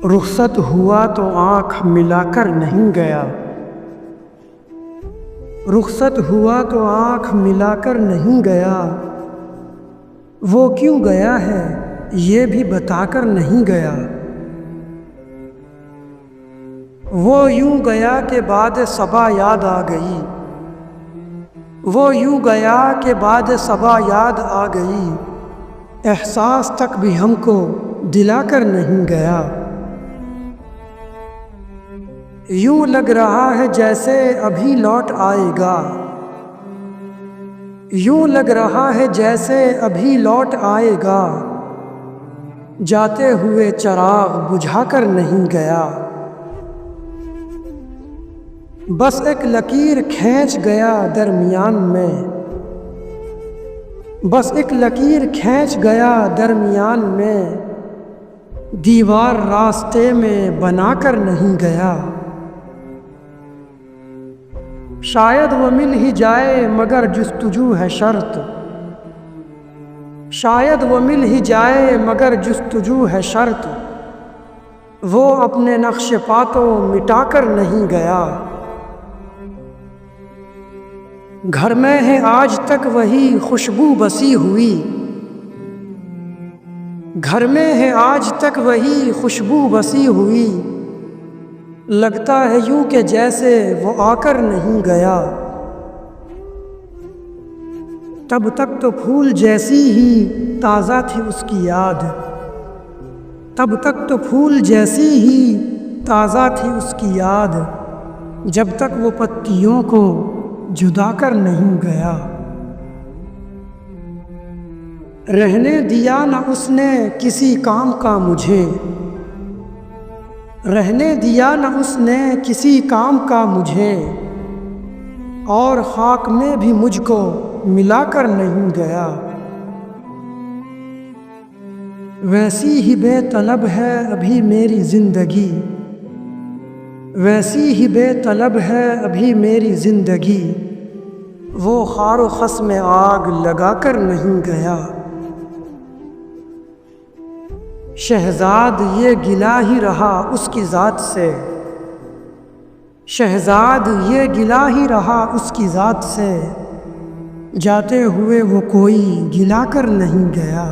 رخصت ہوا تو آنکھ ملا کر نہیں گیا، رخصت ہوا تو آنکھ ملا کر نہیں گیا، وہ کیوں گیا ہے یہ بھی بتا کر نہیں گیا، وہ یوں گیا کہ بعد صبا یاد آ گئی، وہ یوں گیا کہ بعد صبا یاد آ گئی، احساس تک بھی ہم کو دلا کر نہیں گیا، یوں لگ رہا ہے جیسے ابھی لوٹ آئے گا، یوں لگ رہا ہے جیسے ابھی لوٹ آئے گا، جاتے ہوئے چراغ بجھا کر نہیں گیا، بس ایک لکیر کھینچ گیا درمیان میں، بس ایک لکیر کھینچ گیا درمیان میں، دیوار راستے میں بنا کر نہیں گیا، شاید وہ مل ہی جائے مگر جستجو ہے شرط، شاید وہ مل ہی جائے مگر جستجو ہے شرط، وہ اپنے نقش پا تو مٹا کر نہیں گیا، گھر میں ہے آج تک وہی خوشبو بسی ہوئی، گھر میں ہے آج تک وہی خوشبو بسی ہوئی، لگتا ہے یوں کہ جیسے وہ آ کر نہیں گیا، تب تک تو پھول جیسی ہی تازہ تھی اس کی یاد، تب تک تو پھول جیسی ہی تازہ تھی اس کی یاد، جب تک وہ پتیوں کو جدا کر نہیں گیا، رہنے دیا نہ اس نے کسی کام کا مجھے، رہنے دیا نہ اس نے کسی کام کا مجھے، اور خاک میں بھی مجھ کو ملا کر نہیں گیا، ویسی ہی بے طلب ہے ابھی میری زندگی، ویسی ہی بے طلب ہے ابھی میری زندگی، وہ خار و خس میں آگ لگا کر نہیں گیا، شہزاد یہ گلہ ہی رہا اس کی ذات سے، شہزاد یہ گلہ ہی رہا اس کی ذات سے، جاتے ہوئے وہ کوئی گلا کر نہیں گیا۔